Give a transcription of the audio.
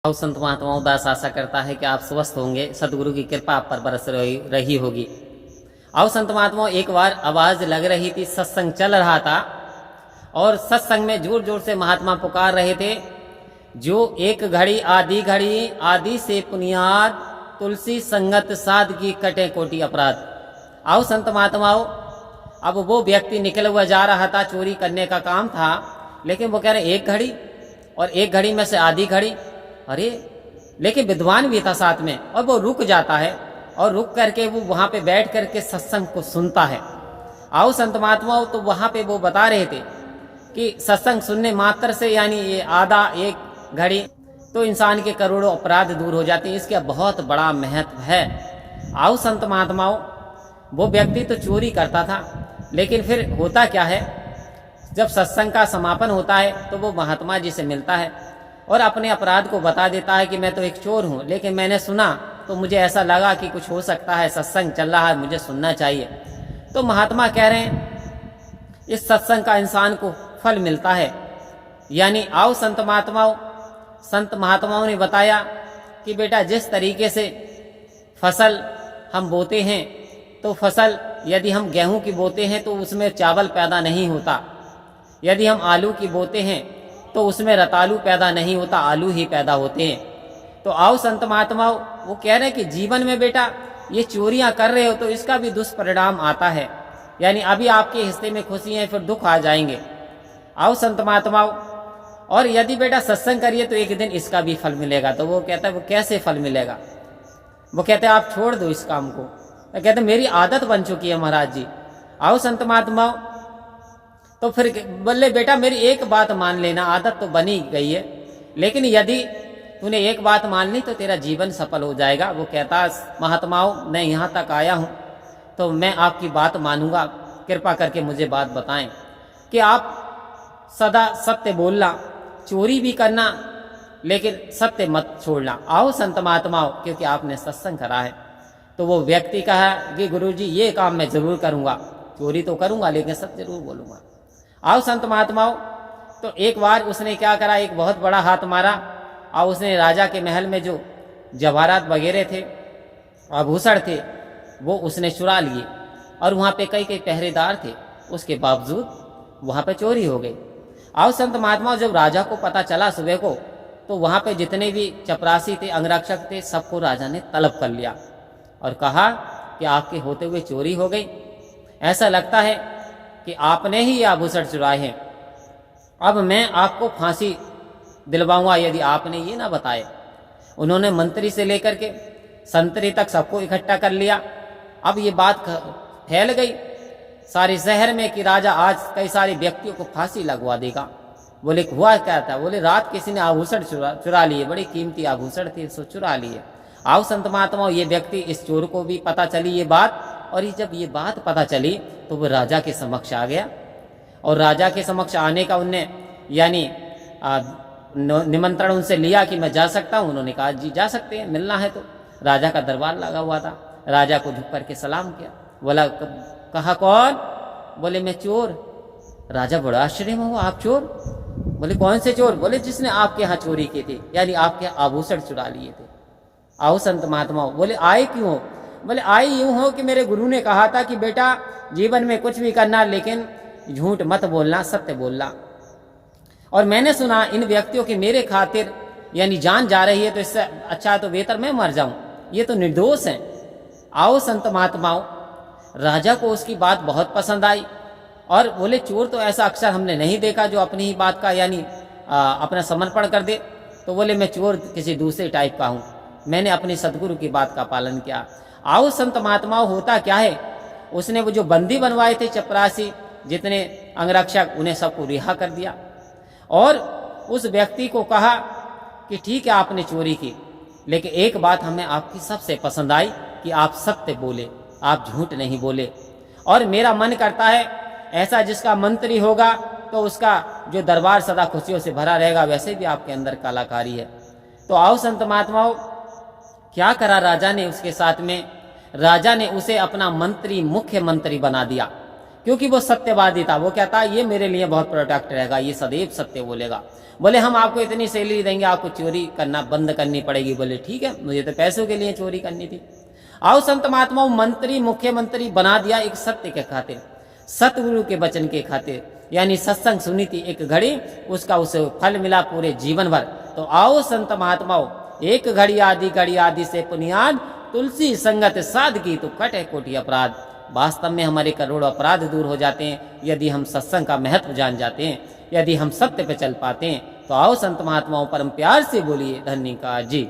और संत महात्माओं दास आशा करता है कि आप स्वस्थ होंगे, सदगुरु की कृपा आप पर बरस रही होगी। और संत महात्माओं एक बार आवाज लग रही थी, सत्संग चल रहा था और सत्संग में जोर जोर से महात्मा पुकार रहे थे, जो एक घड़ी आदि से पुनियाद, तुलसी संगत सादगी कटे कोटि अपराध। आओ संत महात्माओं, अब वो व्यक्ति निकल हुआ जा रहा था, चोरी करने का काम था, लेकिन वो कह रहे एक घड़ी और एक घड़ी में से आधी घड़ी। अरे लेकिन विद्वान भी था साथ में, और वो रुक जाता है और रुक करके वो वहां पे बैठ करके सत्संग को सुनता है। आओ संत महात्माओं, तो वहां पे वो बता रहे थे कि सत्संग सुनने मात्र से, यानी ये आधा एक घड़ी, तो इंसान के करोड़ों अपराध दूर हो जाते हैं। इसका बहुत बड़ा महत्व है। आओ संत महात्माओं, वो व्यक्ति तो चोरी करता था, लेकिन फिर होता क्या है, जब सत्संग का समापन होता है तो वो महात्मा जी से मिलता है और अपने अपराध को बता देता है कि मैं तो एक चोर हूं, लेकिन मैंने सुना तो मुझे ऐसा लगा कि कुछ हो सकता है, सत्संग चल रहा है, मुझे सुनना चाहिए। तो महात्मा कह रहे हैं इस सत्संग का इंसान को फल मिलता है। यानी आओ संत महात्माओं ने बताया कि बेटा, जिस तरीके से फसल हम बोते हैं, तो फसल यदि हम गेहूं की बोते हैं तो उसमें चावल पैदा नहीं होता, यदि हम आलू की बोते हैं तो उसमें रतालू पैदा नहीं होता, आलू ही पैदा होते हैं। तो आओ संत महात्माओं, वो कह रहे हैं कि जीवन में बेटा ये चोरियां कर रहे हो तो इसका भी दुष्परिणाम आता है, यानी अभी आपके हिस्से में खुशी है, फिर दुख आ जाएंगे। आओ संत महात्माओं, और यदि बेटा सत्संग करिए तो एक दिन इसका भी फल मिलेगा। तो वो कहता है वो कैसे फल मिलेगा? वो कहते हैं आप छोड़ दो इस काम को। तो कहते मेरी आदत बन चुकी है महाराज जी। आओ संत महात्माओं, तो फिर बोले बेटा मेरी एक बात मान लेना, आदत तो बनी गई है, लेकिन यदि तूने एक बात मान ली तो तेरा जीवन सफल हो जाएगा। वो कहता महात्माओं, मैं यहाँ तक आया हूँ तो मैं आपकी बात मानूंगा, कृपा करके मुझे बात बताएं कि आप सदा सत्य बोलना, चोरी भी करना, लेकिन सत्य मत छोड़ना। आओ संत महात्माओं, क्योंकि आपने सत्संग करा है। तो वो व्यक्ति कहा कि गुरुजी ये काम मैं जरूर करूंगा, चोरी तो करूंगा लेकिन सत्य जरूर बोलूंगा। आओ संत महात्माओं, तो एक बार उसने क्या करा, एक बहुत बड़ा हाथ मारा और उसने राजा के महल में जो जवाहरात वगैरह थे, आभूषण थे, वो उसने चुरा लिए। और वहाँ पे कई पहरेदार थे, उसके बावजूद वहाँ पे चोरी हो गई। आओ संत महात्माओं, जब राजा को पता चला सुबह को, तो वहाँ पे जितने भी चपरासी थे, अंगरक्षक थे, सबको राजा ने तलब कर लिया और कहा कि आपके होते हुए चोरी हो गई, ऐसा लगता है कि आपने ही ये आभूषण चुराए हैं, अब मैं आपको फांसी दिलवाऊंगा यदि आपने ये ना बताए। उन्होंने मंत्री से लेकर के संतरी तक सबको इकट्ठा कर लिया। अब ये बात फैल गई सारे शहर में कि राजा आज कई सारे व्यक्तियों को फांसी लगवा देगा। बोले हुआ क्या था? बोले रात किसी ने आभूषण चुरा लिए, बड़े कीमती आभूषण थे, सो चुरा लिए। आओ संत महात्माओं, ये व्यक्ति, इस चोर को भी पता चली ये बात, और जब ये बात पता चली तो वो राजा के समक्ष आ गया। और राजा के समक्ष आने का उनने यानी निमंत्रण उनसे लिया कि मैं जा सकता हूँ। उन्होंने कहा जी जा सकते हैं, मिलना है तो। राजा का दरबार लगा हुआ था, राजा को झुक करके सलाम किया। बोला कहा कौन? बोले मैं चोर। राजा बड़ा आश्चर्य में हुआ, आप चोर? बोले कौन से चोर? बोले जिसने आपके यहाँ चोरी की थी, यानी आपके आभूषण चुरा लिए थे। आओ संत महात्माओं, बोले आए क्यों? बोले आए यूं हो कि मेरे गुरु ने कहा था कि बेटा जीवन में कुछ भी करना लेकिन झूठ मत बोलना, सत्य बोलना। और मैंने सुना इन व्यक्तियों की मेरे खातिर यानी जान जा रही है, तो इससे अच्छा तो बेहतर मैं मर जाऊं, ये तो निर्दोष हैं। आओ संत महात्माओं, राजा को उसकी बात बहुत पसंद आई और बोले चोर तो ऐसा अक्सर हमने नहीं देखा जो अपनी ही बात का यानी अपना समर्पण कर दे। तो बोले मैं चोर किसी दूसरे टाइप का हूं, मैंने अपनी सदगुरु की बात का पालन किया। आओ संत महात्माओं, होता क्या है, उसने वो जो बंदी बनवाए थे चपरासी जितने अंगरक्षक, उन्हें सबको रिहा कर दिया और उस व्यक्ति को कहा कि ठीक है आपने चोरी की, लेकिन एक बात हमें आपकी सबसे पसंद आई कि आप सत्य बोले, आप झूठ नहीं बोले। और मेरा मन करता है ऐसा जिसका मंत्री होगा तो उसका जो दरबार सदा खुशियों से भरा रहेगा, वैसे भी आपके अंदर कलाकारी है। तो आओ संत महात्माओं, क्या करा राजा ने उसके साथ में? राजा ने उसे अपना मंत्री, मुख्यमंत्री बना दिया। क्योंकि वो सत्यवादी था। वो क्या था, ये मेरे लिए बहुत प्रोटेक्ट रहेगा, ये सदैव सत्य बोलेगा। बोले हम आपको इतनी सैलरी देंगे, आपको चोरी करना बंद करनी पड़ेगी। बोले ठीक है, मुझे तो पैसों के लिए चोरी करनी थी। आओ संत महात्माओं, मंत्री मुख्यमंत्री बना दिया एक सत्य के खातिर, सतगुरु के वचन के खातिर, यानी सत्संग सुनी थी एक घड़ी, उसका उसे फल मिला पूरे जीवन भर। तो आओ संत महात्माओं, एक घड़ी आदि से पुनियाद, तुलसी संगत साध की तो कटे कोटि अपराध। वास्तव में हमारे करोड़ों अपराध दूर हो जाते हैं यदि हम सत्संग का महत्व जान जाते हैं, यदि हम सत्य पे चल पाते हैं। तो आओ संत महात्माओं, परम प्यार से बोलिए धन्य का जी।